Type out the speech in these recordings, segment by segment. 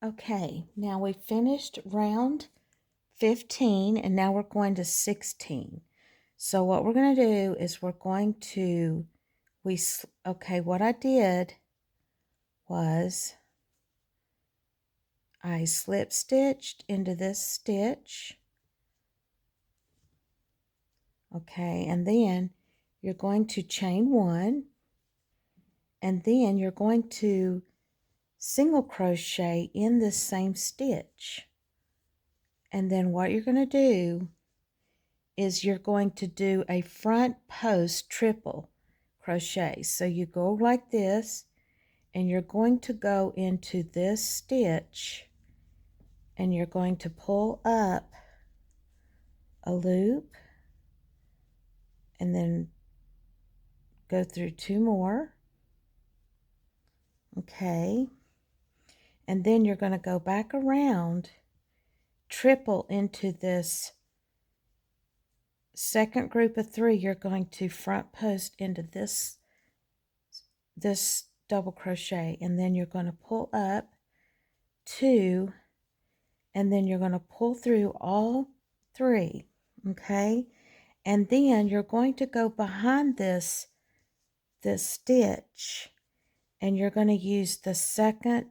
Okay, now we finished round 15 and now we're going to 16. So what we're going to do is we're going to, okay, what I did was I slip stitched into this stitch. Okay, and then you're going to chain one, and then you're going to single crochet in this same stitch. And then what you're going to do is you're going to do a front post triple crochet. So you go like this, and you're going to go into this stitch, and you're going to pull up a loop, and then go through two more. Okay, and then you're going to go back around, triple into this second group of three. You're going to front post into this double crochet, and then you're going to pull up two, and then you're going to pull through all three. Okay, and then you're going to go behind this stitch, and you're going to use the second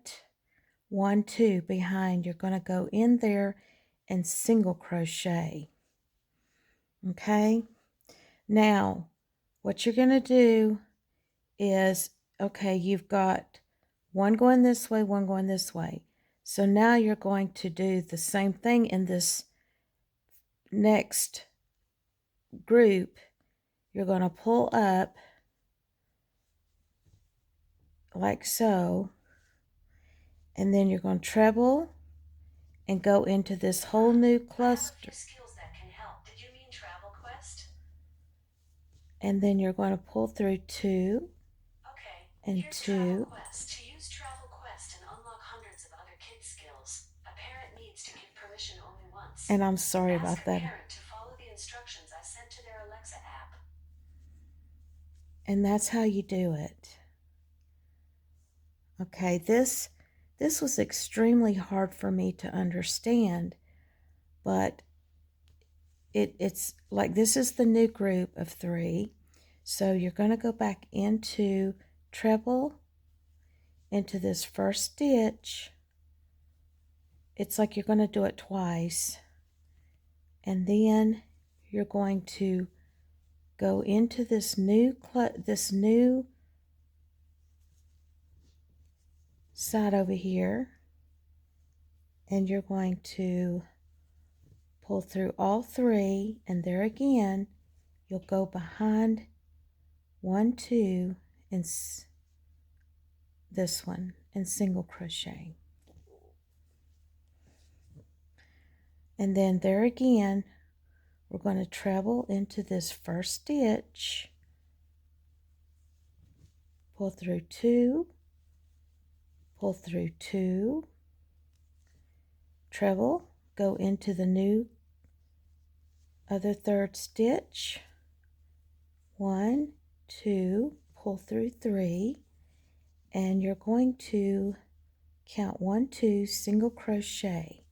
1 2 behind. You're going to go in there and single crochet. Okay, now what you're going to do is, okay, you've got one going this way, one going this way. So now you're going to do the same thing in this next group. You're going to pull up like so, and then you're going to treble and go into this whole new cluster. And then you're going to pull through two and two. To use Travel Quest and unlock hundreds of other kids' skills, a parent needs to give permission only once. And I'm sorry Ask about a that. parent to follow the instructions I sent to their Alexa app. And that's how you do it. Okay, this was extremely hard for me to understand, but it's like this is the new group of three. So you're going to go back into treble into this first stitch. It's like you're going to do it twice, and then you're going to go into this new side over here, and you're going to pull through all three, and there again you'll go behind 1 2 and this one and single crochet, and then there again we're going to treble into this first stitch, pull through two, pull through two, treble, go into the new other third stitch, 1 2, pull through three, and you're going to count 1 2, single crochet.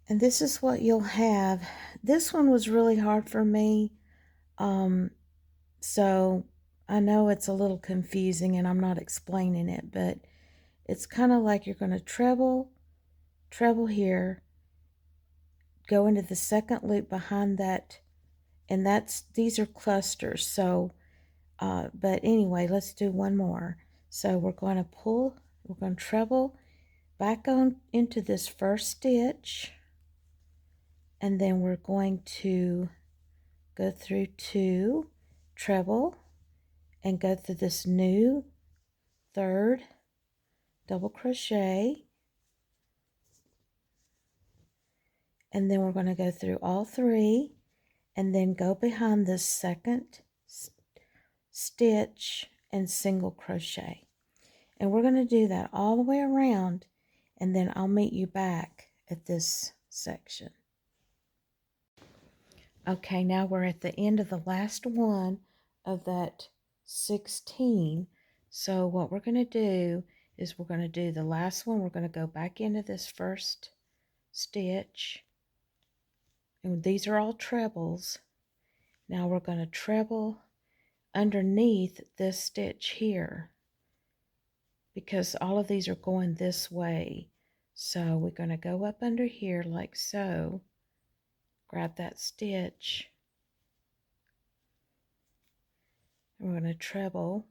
And this is what you'll have. This one was really hard for me, so I know it's a little confusing and I'm not explaining it, but it's kind of like you're going to treble here, go into the second loop behind that, and these are clusters. So but anyway, let's do one more. So we're going to treble back on into this first stitch, and then we're going to go through two, treble, and go through this new third double crochet, and then we're going to go through all three, and then go behind this second stitch and single crochet. And we're going to do that all the way around, and then I'll meet you back at this section. Okay, now we're at the end of the last one of that 16. So what we're going to do is we're going to do the last one. We're going to go back into this first stitch, and these are all trebles. Now we're going to treble underneath this stitch here, because all of these are going this way. So we're going to go up under here like so, grab that stitch, and we're going to treble.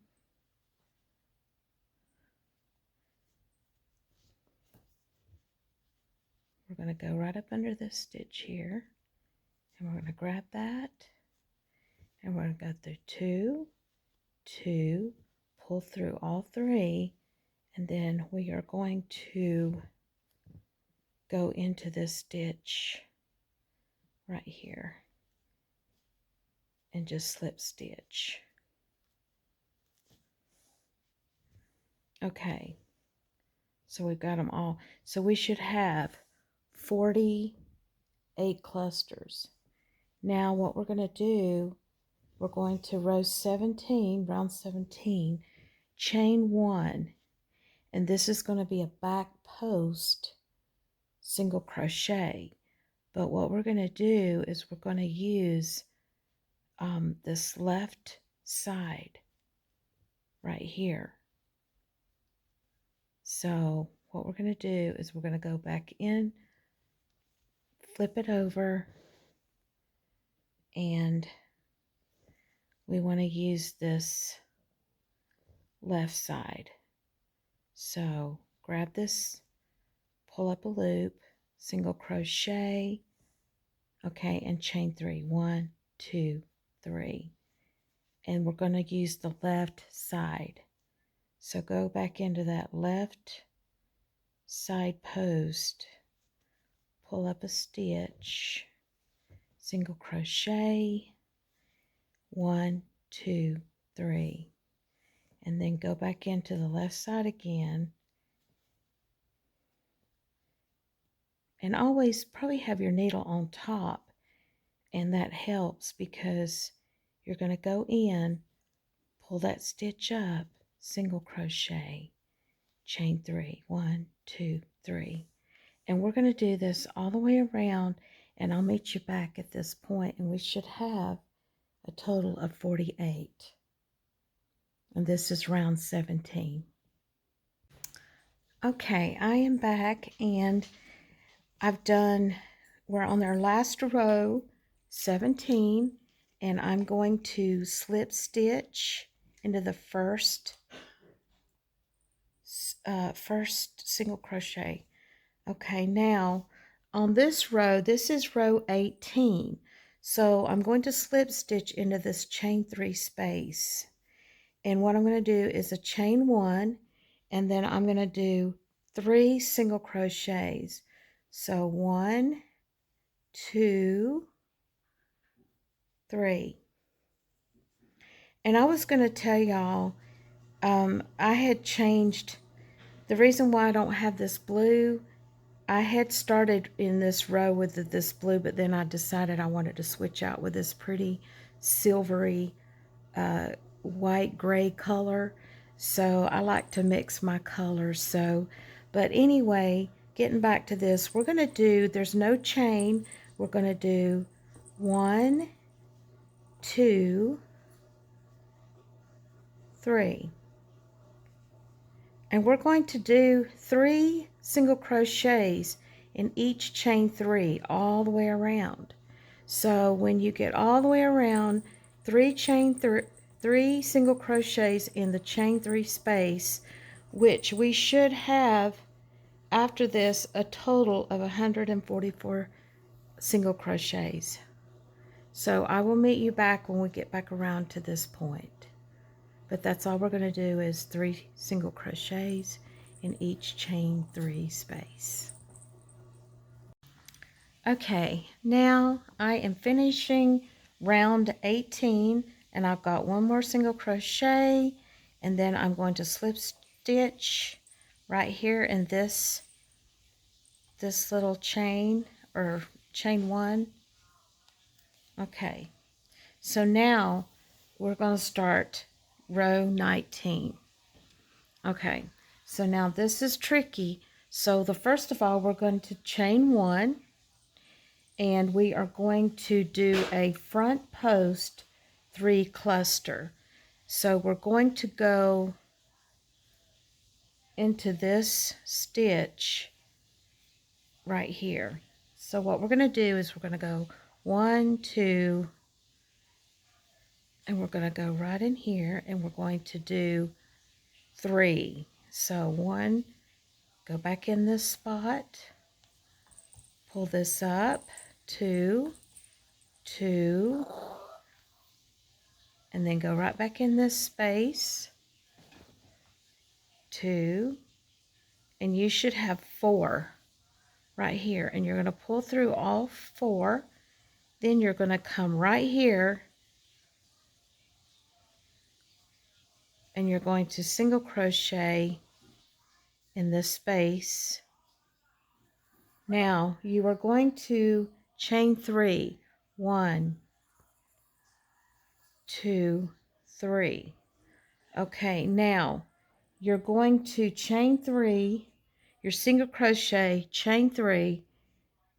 We're going to go right up under this stitch here, and we're going to grab that, and we're going to go through two, two, pull through all three, and then we are going to go into this stitch right here and just slip stitch. Okay, so we've got them all. So we should have 48 clusters. Now what we're going to do, we're going to round 17, chain 1, and this is going to be a back post single crochet. But what we're going to do is we're going to use this left side right here. So what we're going to do is we're going to go back in, flip it over, and we want to use this left side. So grab this, pull up a loop, single crochet, okay, and chain 3. 1, 2, 3. And we're going to use the left side. So go back into that left side post, pull up a stitch, single crochet, 1, 2, 3, and then go back into the left side again, and always probably have your needle on top, and that helps because you're going to go in, pull that stitch up, single crochet, chain 3, 1, 2, 3, and we're going to do this all the way around, and I'll meet you back at this point, and we should have a total of 48. And this is round 17. Okay, I am back, and we're on our last row, 17, and I'm going to slip stitch into the first single crochet. Okay, now on this row, this is row 18. So I'm going to slip stitch into this chain 3 space. And what I'm going to do is a chain 1, and then I'm going to do 3 single crochets. So 1, 2, 3. And I was going to tell y'all, I had changed, the reason why I don't have this blue, I had started in this row with this blue, but then I decided I wanted to switch out with this pretty silvery white gray color. So I like to mix my colors. So, but anyway, getting back to this, we're going to do, there's no chain. We're going to do 1, 2, 3. And we're going to do 3 single crochets in each chain 3 all the way around. So when you get all the way around, 3 single crochets in the chain 3 space, which we should have after this a total of 144 single crochets. So I will meet you back when we get back around to this point. But that's all we're going to do is 3 single crochets in each chain 3 space. Okay, now I am finishing round 18, and I've got one more single crochet, and then I'm going to slip stitch right here in this little chain, or chain 1. Okay, so now we're going to start row 19. Okay, So now this is tricky. So the first of all, we're going to chain 1, and we are going to do a front post 3 cluster. So we're going to go into this stitch right here. So what we're going to do is we're going to go 1, 2, and we're going to go right in here, and we're going to do 3. So 1, go back in this spot, pull this up, 2, 2, and then go right back in this space, 2, and you should have 4 right here, and you're going to pull through all 4. Then you're going to come right here, and you're going to single crochet in this space. Now you are going to chain 3, 1, 2, 3. Okay, now you're going to chain 3, your single crochet, chain 3,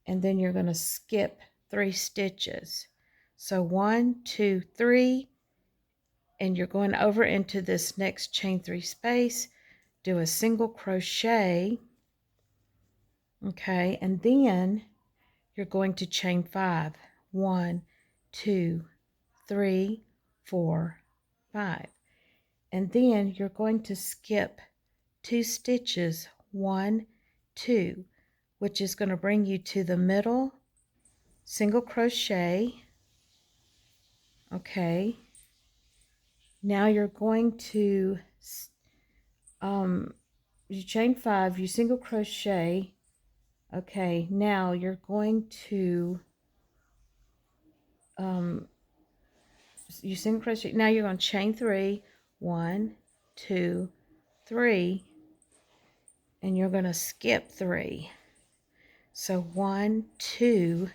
and then you're going to skip 3 stitches. So 1, 2, 3, and you're going over into this next chain 3 space, do a single crochet, okay, and then you're going to chain 5, 1, 2, 3, 4, 5, and then you're going to skip 2 stitches, 1, 2, which is going to bring you to the middle, single crochet, okay. Now you're going to you chain 5, you single crochet, okay. Now you're going to you single crochet. Now you're going to chain 3, 1, 2, 3, and you're going to skip 3. So 1, 2,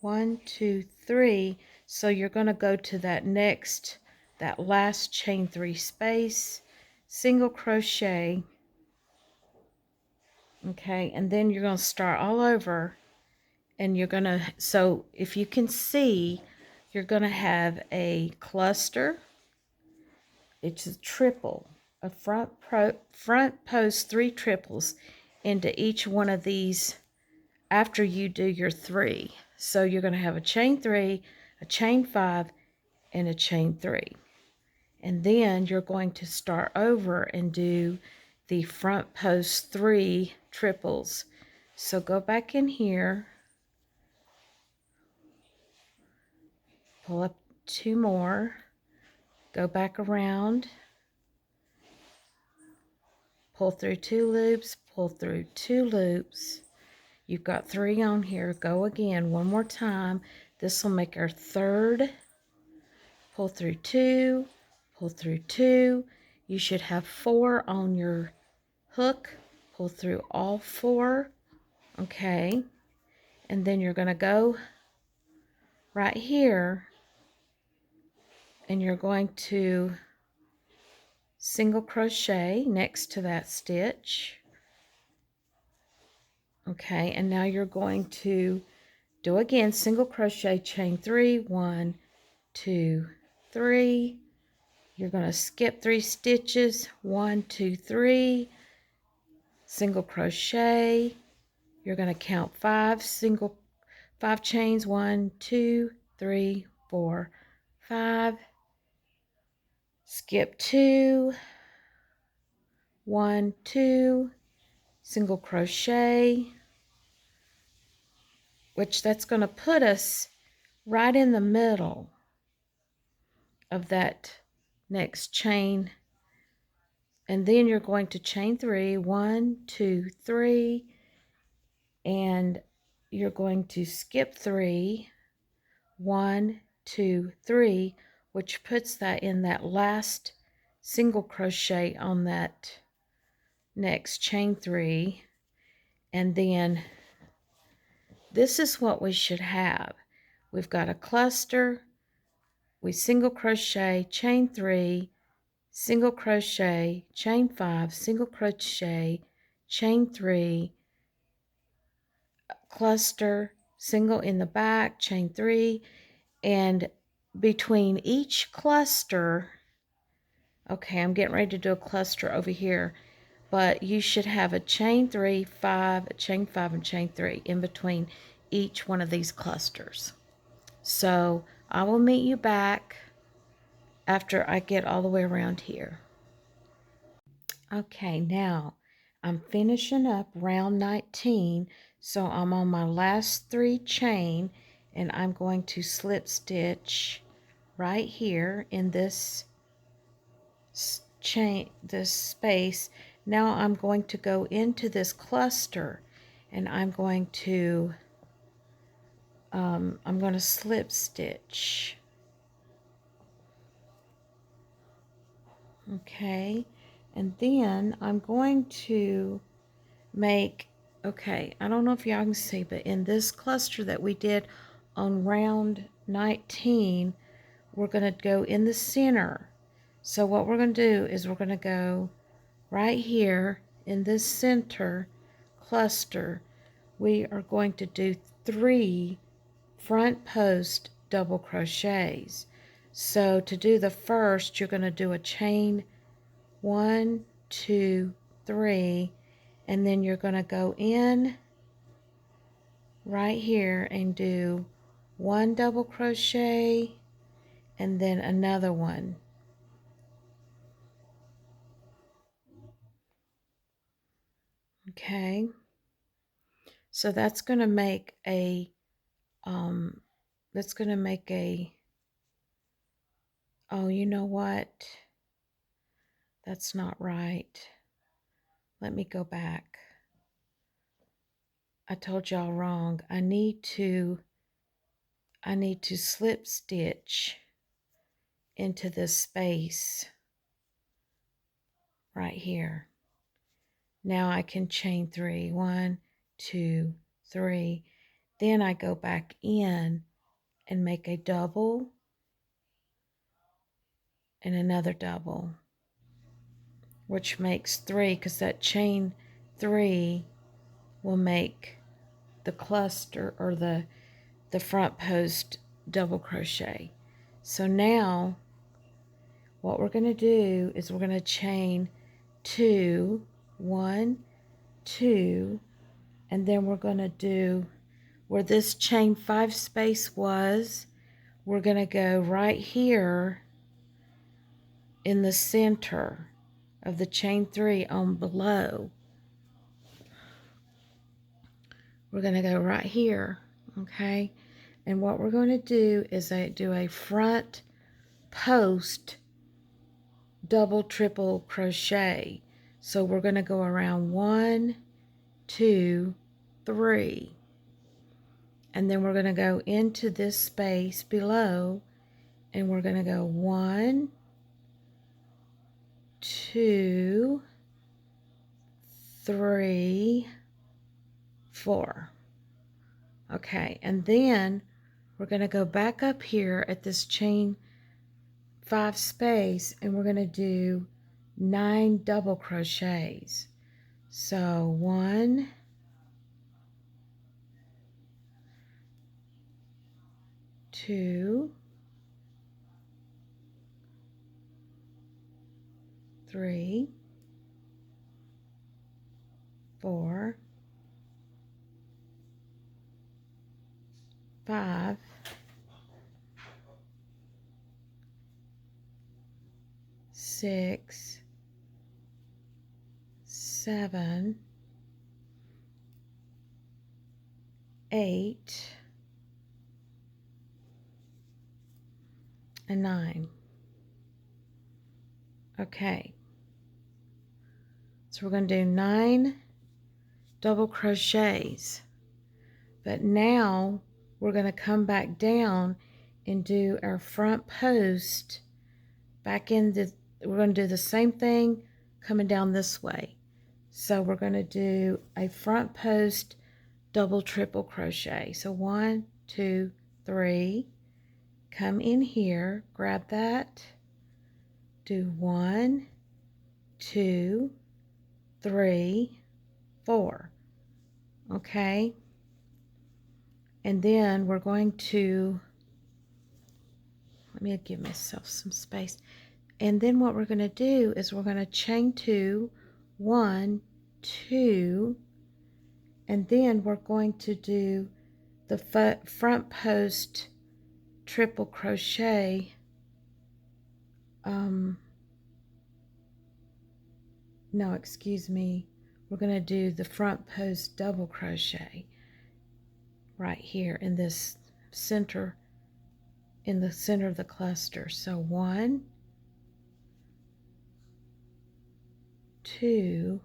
1, 2, 3. So you're going to go to that last chain 3 space, single crochet, okay, and then you're going to start all over, and you're going to, so if you can see, you're going to have a cluster. It's a triple, a front post 3 triples into each one of these after you do your 3. So you're going to have a chain 3, a chain 5, and a chain 3. And then you're going to start over and do the front post 3 triples. So go back in here, pull up 2 more, go back around, pull through 2 loops, pull through 2 loops. You've got 3 on here. Go again one more time. This will make our 3rd. Pull through 2, pull through 2. You should have 4 on your hook. Pull through all 4. Okay. And then you're going to go right here, and you're going to single crochet next to that stitch. Okay, and now you're going to do again single crochet, chain 3, 1, 2, 3. You're going to skip 3 stitches, 1, 2, 3, single crochet. You're going to count 5 chains, 1, 2, 3, 4, 5. Skip 2, 1, 2, single crochet, which that's going to put us right in the middle of that next chain. And then you're going to chain 3, 1, 2, 3, and you're going to skip 3, 1, 2, 3, which puts that in that last single crochet on that next chain 3. And then this is what we should have. We've got a cluster, we single crochet, chain 3, single crochet, chain 5, single crochet, chain 3, cluster, single in the back, chain 3, and between each cluster, okay, I'm getting ready to do a cluster over here, but you should have a chain 3, 5, a chain 5, and chain 3 in between each one of these clusters. So I will meet you back after I get all the way around here. Okay, now I'm finishing up round 19, so I'm on my last 3 chain, and I'm going to slip stitch right here in this chain, this space. Now I'm going to go into this cluster, and I'm going to slip stitch. Okay, and then I'm going to make, okay, I don't know if y'all can see, but in this cluster that we did on round 19, we're going to go in the center. So what we're going to do is we're going to go right here in this center cluster. We are going to do 3 front post double crochets. So to do the first, you're going to do a chain 1, 2, 3, and then you're going to go in right here and do 1 double crochet and then another one. Okay, so that's going to make a that's going to make a, oh, you know what, that's not right. Let me go back. I told y'all wrong. I need to slip stitch into this space right here. Now I can chain 3, 1, 2, 3. Then I go back in and make a double and another double, which makes 3, because that chain 3 will make the cluster, or the front post double crochet. So now what we're going to do is we're going to chain 2, 1, 2, and then we're going to do where this chain 5 space was, we're going to go right here in the center of the chain 3 on below. We're going to go right here, okay? And what we're going to do is do a front post double triple crochet. So we're going to go around 1, 2, 3, and then we're going to go into this space below, and we're going to go 1, 2, 3, 4. Okay, and then we're going to go back up here at this chain 5 space, and we're going to do 9 double crochets. So 1, 2, 3, 4, 5, 6, 7, 8, and 9. Okay, so we're going to do 9 double crochets, but now we're going to come back down and do our front post back in the, we're going to do the same thing coming down this way. So we're going to do a front post double triple crochet. So 1, 2, 3, come in here, grab that, do 1, 2, 3, 4. Okay, and then we're going to, let me give myself some space. And then what we're going to do is we're going to chain 2, 1, 2, and then we're going to do the front post triple crochet. No, excuse me. We're going to do the front post double crochet right here in this center, in the center of the cluster. So 1, 2,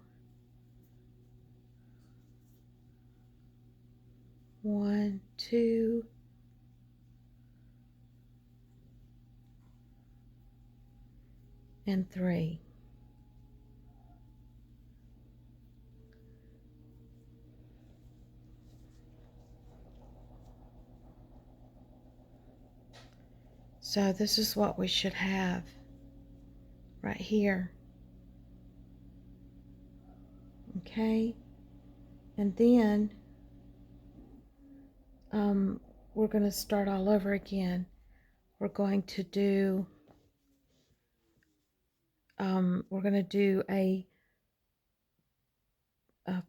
1, 2, and 3. So this is what we should have right here. Okay, and then we're going to start all over again. We're going to do a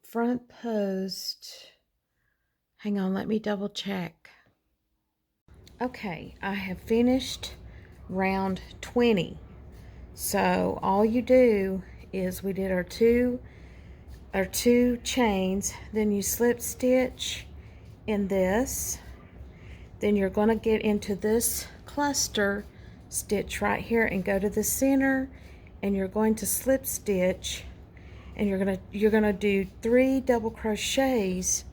front post. Hang on, let me double check. Okay, I have finished round 20. So all you do is we did our two chains, then you slip stitch in this, then you're going to get into this cluster stitch right here and go to the center, and you're going to slip stitch, and you're gonna do 3 double crochets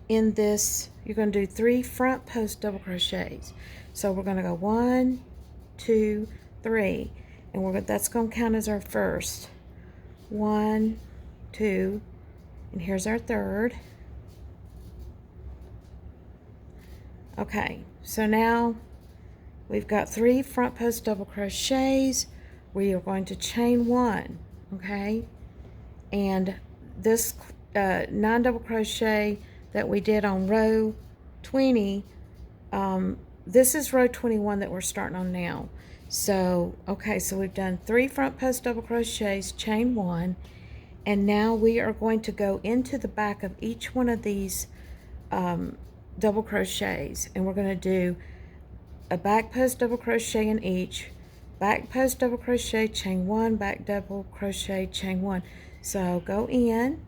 in this. You're going to do 3 front post double crochets. So we're going to go 1, 2, 3, and that's going to count as our first. 1, 2, and here's our third. Okay, so now we've got 3 front post double crochets. We are going to chain 1, okay, and this 9 double crochet that we did on row 20, this is row 21 that we're starting on now. So okay, so we've done 3 front post double crochets, chain 1, and now we are going to go into the back of each one of these double crochets, and we're going to do a back post double crochet in each, back post double crochet, chain 1, back double crochet, chain 1. So go in,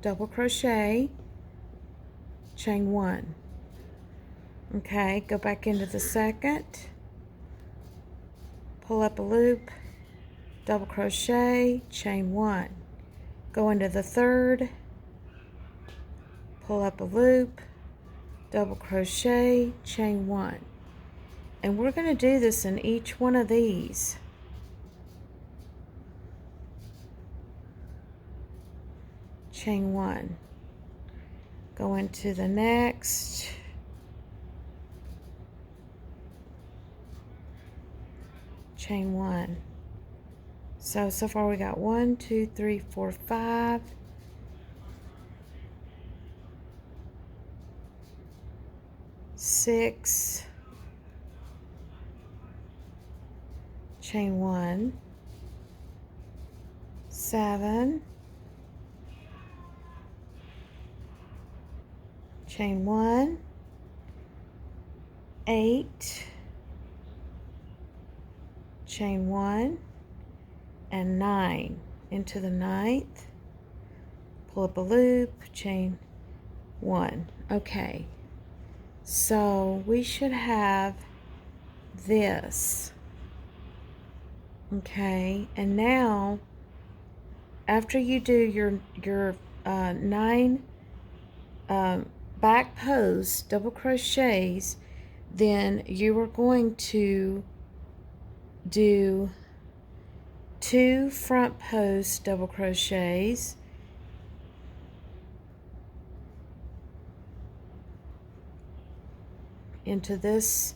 double crochet, chain 1. Okay, go back into the second, pull up a loop, double crochet, chain 1. Go into the third, pull up a loop, double crochet, chain 1. And we're going to do this in each one of these. Chain 1. Go into the next, chain 1. So far we got 1, 2, 3, 4, 5. 6, chain 1, 7, chain 1, 8, chain 1, and 9. Into the ninth, pull up a loop, chain 1. Okay, so we should have this. Okay, and now after you do your 9 back posts double crochets, then you are going to do 2 front post double crochets, into this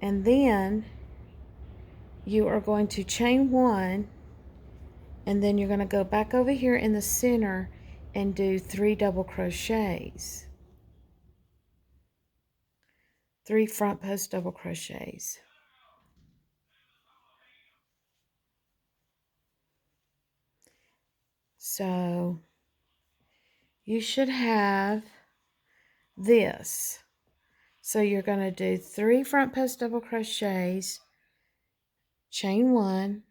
And then you are going to chain 1, and then you're going to go back over here in the center and do 3 double crochets. 3 front post double crochets. So you should have this. So you're going to do 3 front post double crochets, chain 1,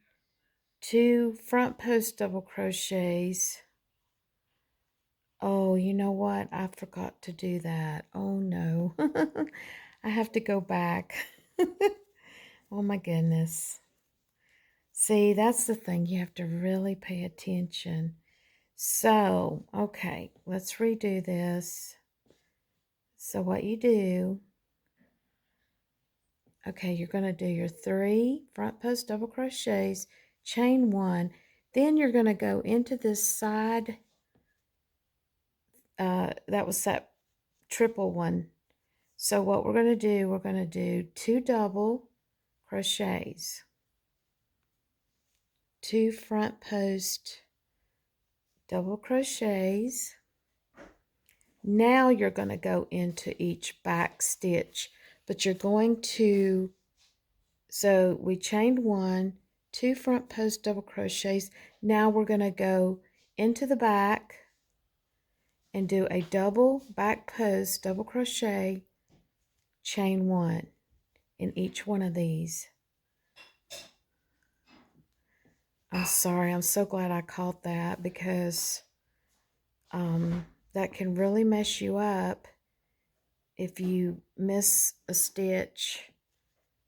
2 front post double crochets. Oh, you know what? I forgot to do that. Oh no. I have to go back. Oh my goodness. See, that's the thing. You have to really pay attention. So, okay, let's redo this. So what you do, okay, you're going to do your 3 front post double crochets, chain 1. Then you're going to go into this side, that was that triple one. So what we're going to do, we're going to do 2 double crochets, 2 front post double crochets. Now you're going to go into each back stitch, but you're going to, so we chained 1, 2 front post double crochets. Now we're going to go into the back and do a double back post double crochet, chain 1 in each one of these. I'm sorry, I'm so glad I caught that, because that can really mess you up if you miss a stitch.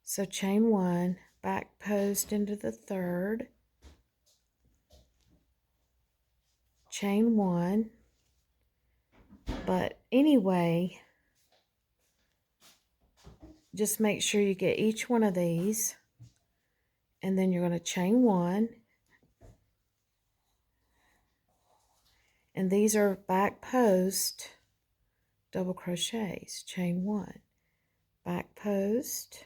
So chain 1, back post into the 3rd, chain 1. But anyway, just make sure you get each one of these, and then you're going to chain 1. And these are back post double crochets, chain 1, back post,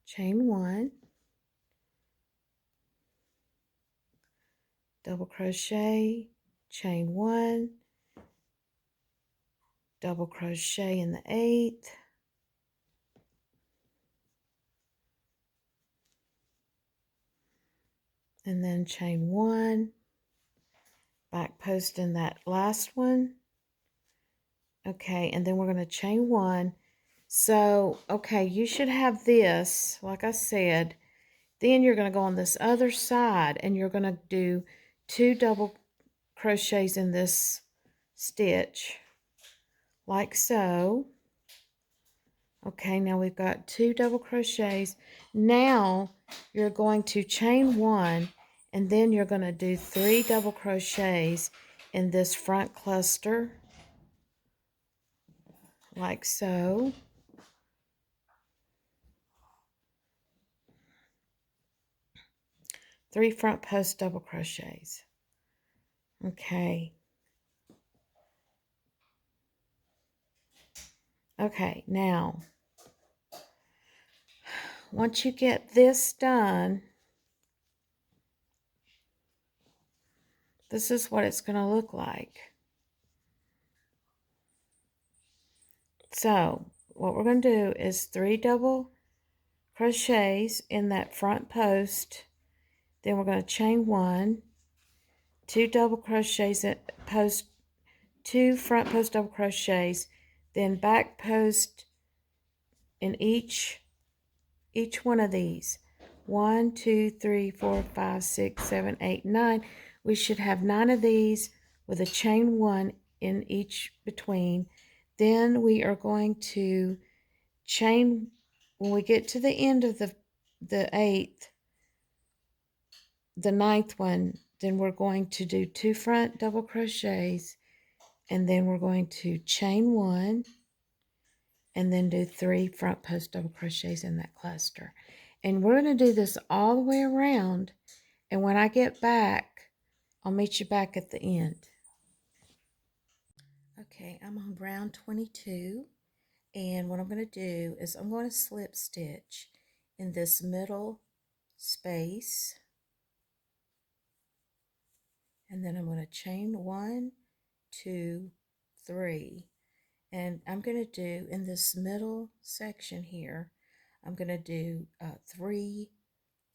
chain 1, double crochet, chain 1, double crochet in the 8th, and then chain 1, back post in that last one. Okay, and then we're going to chain 1. So, okay, you should have this, like I said. Then you're going to go on this other side, and you're going to do 2 double crochets in this stitch, like so. Okay, now we've got 2 double crochets. Now you're going to chain 1, and then you're going to do 3 double crochets in this front cluster, like so. Three front post double crochets. Okay. Okay, now, once you get this done, this is what it's going to look like. So, what we're going to do is 3 double crochets in that front post. Then we're going to chain 1, 2 double crochets at post, 2 front post double crochets, then back post in each one of these. 1, 2, 3, 4, 5, 6, 7, 8, 9. We should have 9 of these with a chain 1 in each between. Then we are going to chain, when we get to the end of the 8th, the 9th one, then we're going to do 2 front double crochets, and then we're going to chain 1, and then do 3 front post double crochets in that cluster. And we're going to do this all the way around, and when I get back, I'll meet you back at the end. Okay, I'm on round 22, And what I'm going to do is I'm going to slip stitch in this middle space, and then I'm going to chain 1, 2, 3, and I'm going to do in this middle section here, I'm going to do 3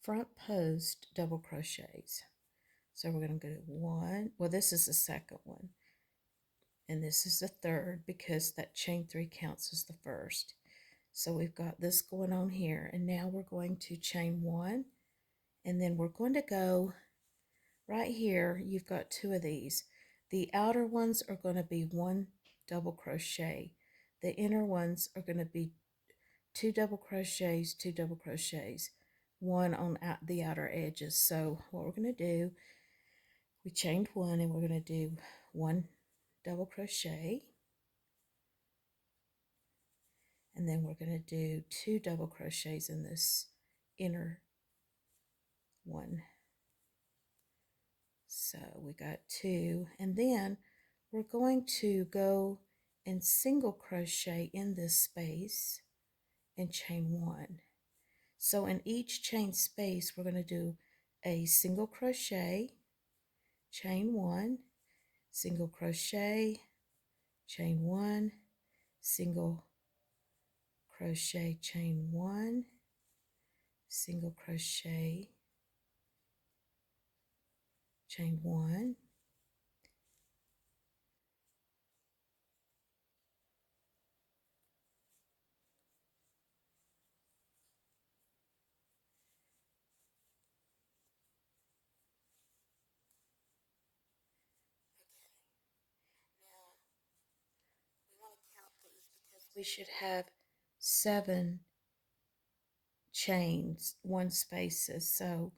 front post double crochets. So we're going to go 1, well this is the second one, and this is the third because that chain 3 counts as the first. So we've got this going on here, and now we're going to chain 1, and then we're going to go right here. You've got 2 of these. The outer ones are going to be 1 double crochet. The inner ones are going to be 2 double crochets, 2 double crochets, 1 on the outer edges. So what we're going to do, we chained 1, and we're going to do 1 double crochet, and then we're going to do 2 double crochets in this inner one. So we got 2, and then we're going to go and single crochet in this space and chain 1. So in each chain space we're going to do a single crochet, chain 1, single crochet, chain 1, single crochet, chain 1, single crochet, chain 1. We should have 7 chains, 1 spaces. So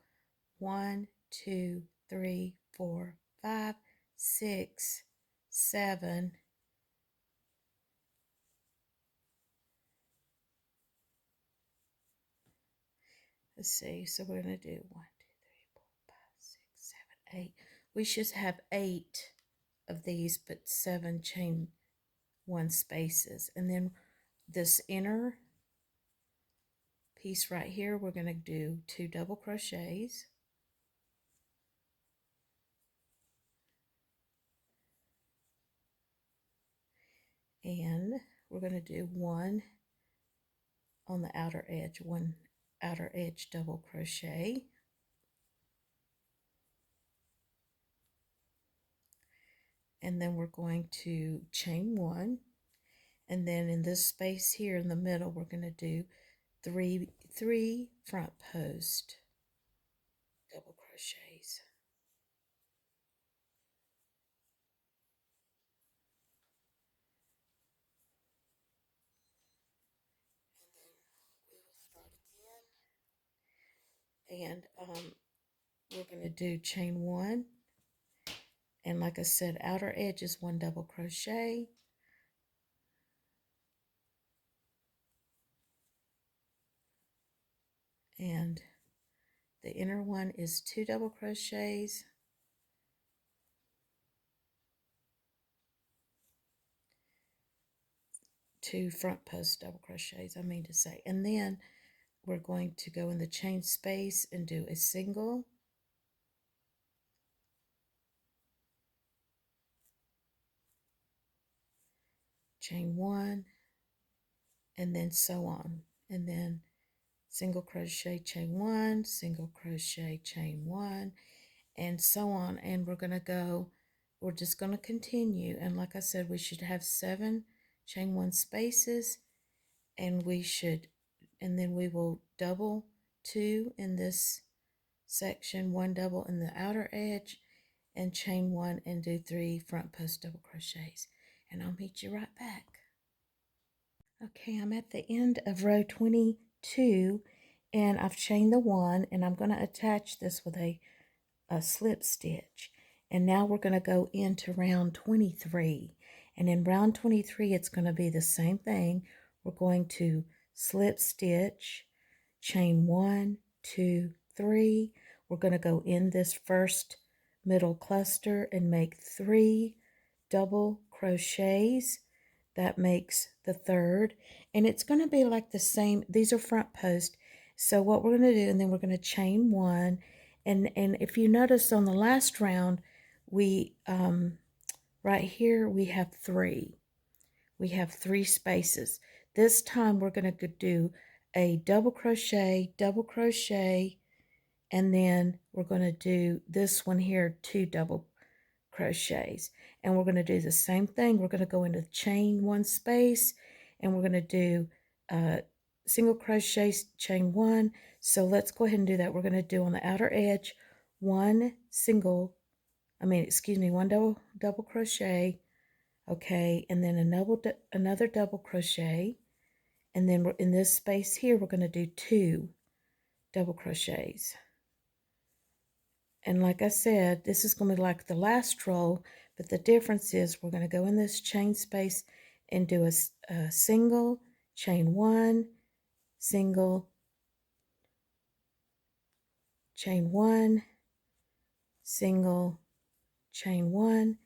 1, 2, 3, 4, 5, 6, 7. Let's see. So we're going to do 1, 2, 3, 4, 5, 6, 7, 8. We should have 8 of these, but 7 chain 1 spaces. And then this inner piece right here, we're going to do 2 double crochets. And we're going to do 1 on the outer edge, 1 outer edge double crochet. And then we're going to chain 1, and then in this space here in the middle we're going to do 3 front post double crochets. And we're going to do chain 1, and like I said, outer edge is 1 double crochet, and the inner one is 2 double crochets, 2 front post double crochets, I mean to say. And then we're going to go in the chain space and do a single, chain 1, and then so on. And then single crochet, chain 1, single crochet, chain 1, and so on. And we're just going to continue. And like I said, we should have 7 chain 1 spaces, and then we will double 2 in this section, 1 double in the outer edge, and chain 1 and do 3 front post double crochets. And I'll meet you right back. Okay, I'm at the end of row 22, and I've chained the 1, and I'm going to attach this with a slip stitch. And now we're going to go into round 23. And in round 23, it's going to be the same thing. We're going to slip stitch, chain 1, 2, 3. We're going to go in this first middle cluster and make 3 double crochets. that makes the third, and it's going to be like the same. These are front post. So what we're going to do, and then we're going to chain one, and if you notice on the last round, we right here we have three. We have three spaces. This time we're going to do a double crochet, and then we're going to do this one here, 2 double crochets, and we're going to do the same thing. We're going to go into chain one space, and we're going to do single crochet, chain one. So let's go ahead and do that. We're going to do on the outer edge one double crochet, okay, and then another double crochet, and then we're in this space here we're going to do 2 double crochets. And like I said, this is going to be like the last row, but the difference is we're going to go in this chain space and do a single, chain one, single, chain one, single, chain one,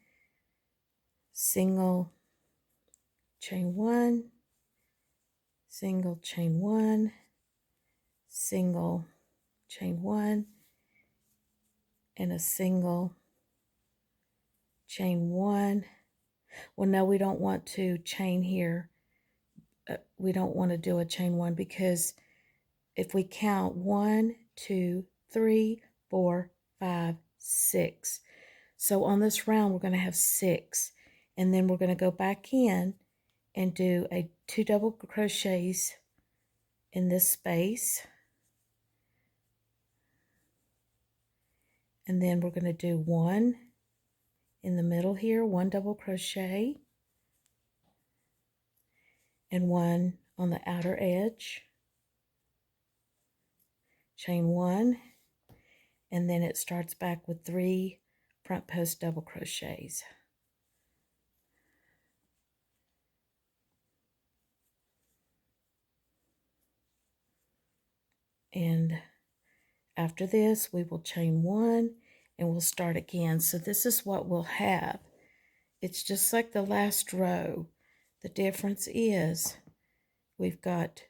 single, chain one, single, chain one, single, chain one, and a single, chain one. Well, no, we don't want to chain here. We don't want to do a chain one because if we count 1, 2, 3, 4, 5, 6. So on this round, we're going to have 6. And then we're going to go back in and do 2 double crochets in this space. And then we're going to do 1 in the middle here, 1 double crochet, and 1 on the outer edge. Chain 1, and then it starts back with 3 front post double crochets. And after this we will chain 1 and we'll start again. So this is what we'll have. It's just like the last row. The difference is we've got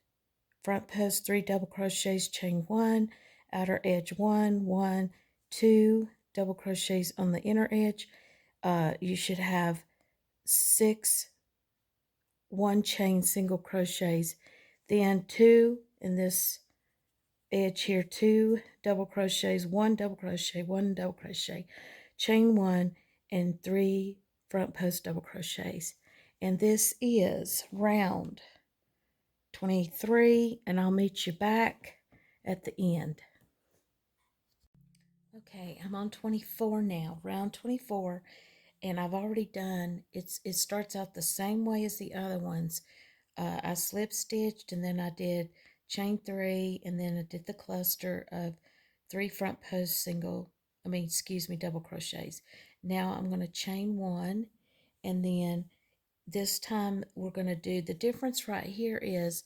front post 3 double crochets, chain 1, outer edge 1, 1, 2 double crochets on the inner edge. You should have 6 1 chain single crochets, then 2 in this edge here, 2 double crochets, 1 double crochet, 1 double crochet, chain 1, and 3 front post double crochets. And this is round 23, and I'll meet you back at the end. Okay, I'm on 24 now, round 24, and I've already done, it starts out the same way as the other ones. I slip stitched, and then I did chain 3, and then I did the cluster of 3 front post double crochets. Now I'm going to chain 1, and then this time we're going to do, the difference right here is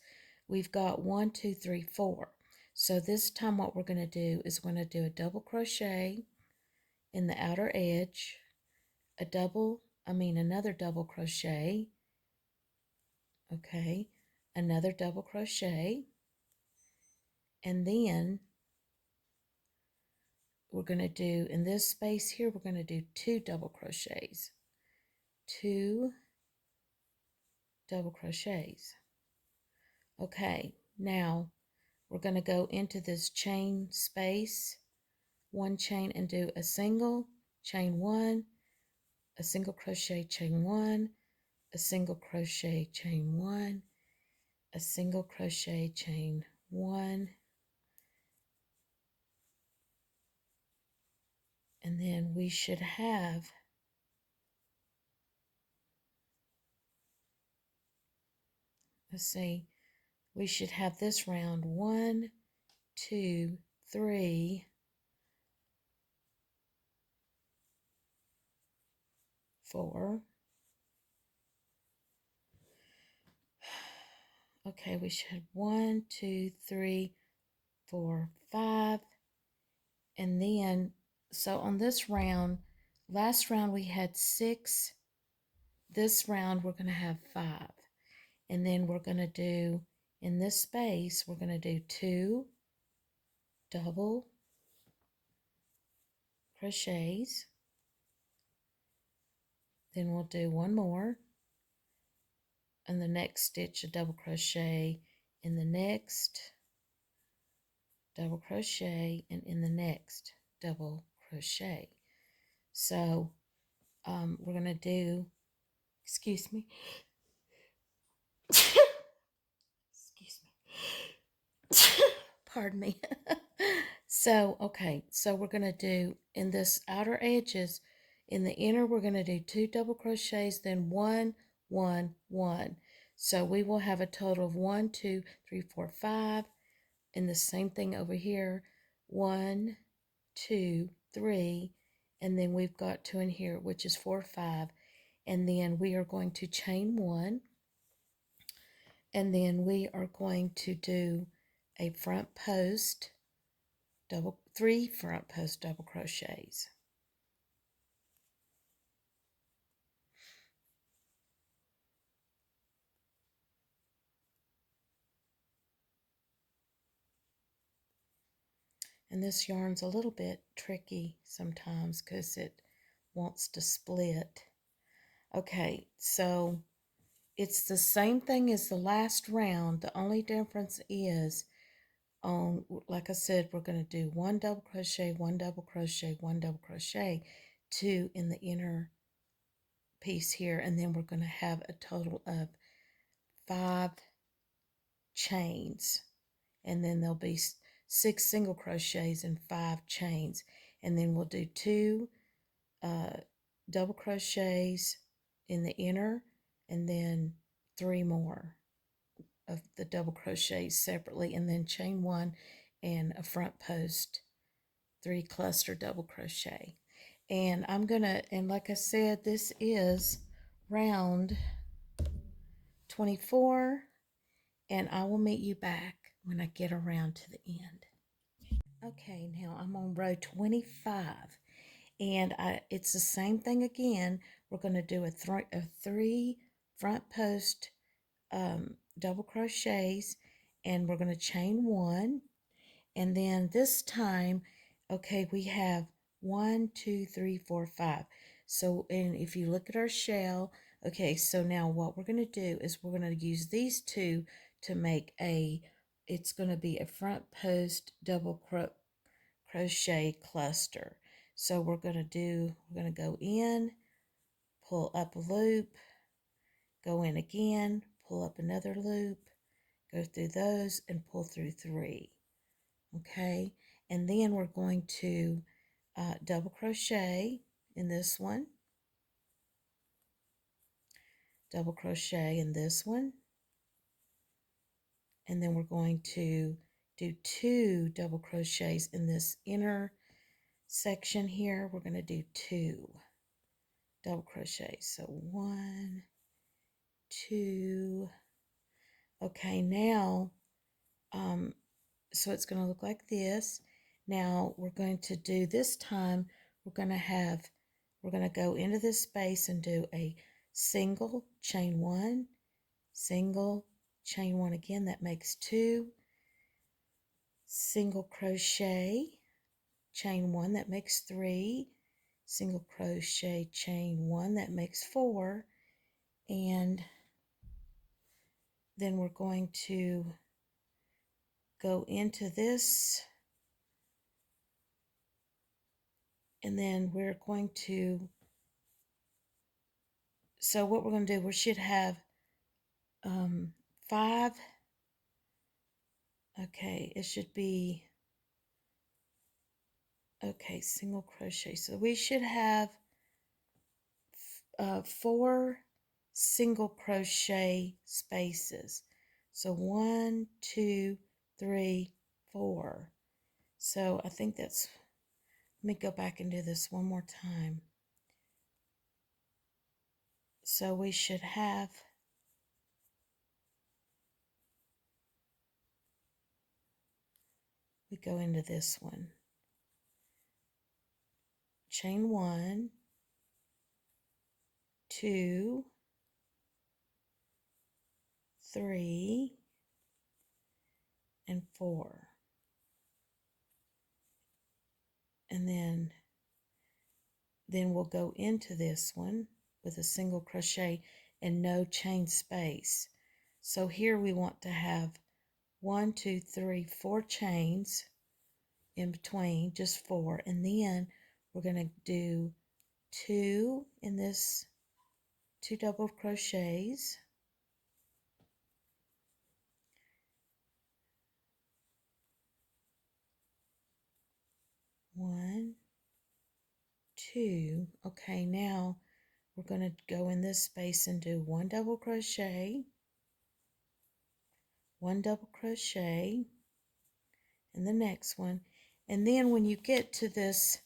we've got 1, 2, 3, 4. So this time what we're going to do is we're going to do a double crochet in the outer edge, another double crochet, okay, another double crochet, and then we're going to do, in this space here, we're going to do 2 double crochets, 2 double crochets. Okay, now we're going to go into this chain space, 1 chain, and do a single, chain 1, a single crochet, chain 1, a single crochet, chain 1, a single crochet, chain 1, and then we should have, let's see, we should have this round 1, 2, 3, 4. Okay, we should have 1, 2, 3, 4, 5. And then, so on this round, last round we had 6 this round we're going to have 5, and then we're going to do, in this space, we're going to do 2 double crochets, then we'll do 1 more, and the next stitch a double crochet in the next, double crochet, and in the next double crochet. So we're going to do, excuse me, excuse me, pardon me. So, okay, so we're going to do in this outer edges, in the inner, we're going to do 2 double crochets, then 1, 1, 1. So we will have a total of 1, 2, 3, 4, 5. And the same thing over here, 1, 2, 3, and then we've got 2 in here, which is 4, 5. And then we are going to chain 1, and then we are going to do a front post, 3 front post double crochets. And this yarn's a little bit tricky sometimes because it wants to split. Okay, so it's the same thing as the last round. The only difference is on, like I said, we're going to do 1 double crochet, 1 double crochet, 1 double crochet, 2 in the inner piece here, and then we're going to have a total of 5 chains, and then there'll be 6 single crochets and 5 chains, and then we'll do 2 double crochets in the inner, and then 3 more of the double crochets separately, and then chain 1 and a front post 3 cluster double crochet. And I'm gonna, and like I said, this is round 24, and I will meet you back when I get around to the end. Okay, now I'm on row 25, and it's the same thing again. We're going to do a 3 front post double crochets, and we're going to chain 1, and then this time, okay, we have 1, 2, 3, 4, 5. So, and if you look at our shell, okay, so now what we're going to do is we're going to use these 2 to make it's going to be a front post double crochet cluster. So we're going to go in, pull up a loop, go in again, pull up another loop, go through those, and pull through 3. Okay, and then we're going to double crochet in this one, double crochet in this one, and then we're going to do 2 double crochets in this inner section here. We're going to do 2 double crochets, so 1, 2. Okay, now so it's going to look like this. Now we're going to do, this time we're going to go into this space and do a single, chain 1, single, chain 1 again, that makes 2, single crochet, chain 1, that makes 3, single crochet, chain 1, that makes 4, and then we're going to go into this, and then we're going to, so what we're going to do, we should have 5, okay, it should be, okay, single crochet, so we should have 4 single crochet spaces. So 1, 2, 3, 4. So I think that's, let me go back and do this one more time. So we should have, we go into this one, chain 1, 2, 3 and 4, and then we'll go into this one with a single crochet and no chain space. So here we want to have 1, 2, 3, 4 chains in between, just 4, and then we're going to do 2 in this, 2 double crochets, 1, 2. Okay, now we're going to go in this space and do 1 double crochet, 1 double crochet in the next one, and then when you get to this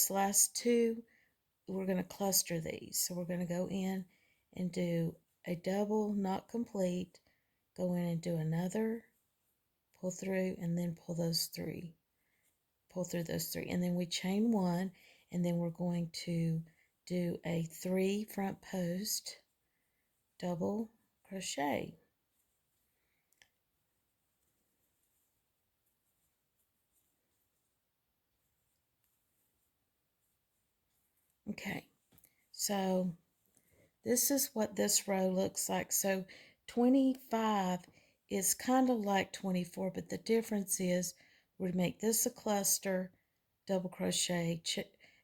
last 2, we're going to cluster these. So we're going to go in and do a double not complete, go in and do another, pull through, and then pull those 3, pull through those 3, and then we chain 1, and then we're going to do a 3 front post double crochet. Okay, so this is what this row looks like. So 25 is kind of like 24, but the difference is we make this a cluster, double crochet,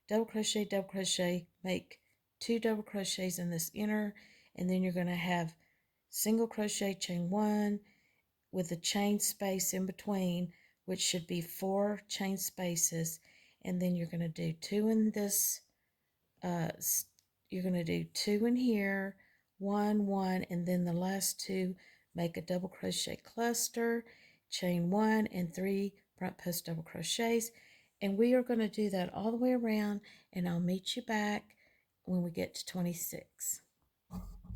double crochet, double crochet, make 2 double crochets in this inner, and then you're going to have single crochet, chain 1 with a chain space in between, which should be 4 chain spaces, and then you're going to do 2 in this, you're going to do 2 in here, 1, 1, and then the last 2 make a double crochet cluster, chain 1 and 3 front post double crochets, and we are going to do that all the way around, and I'll meet you back when we get to 26.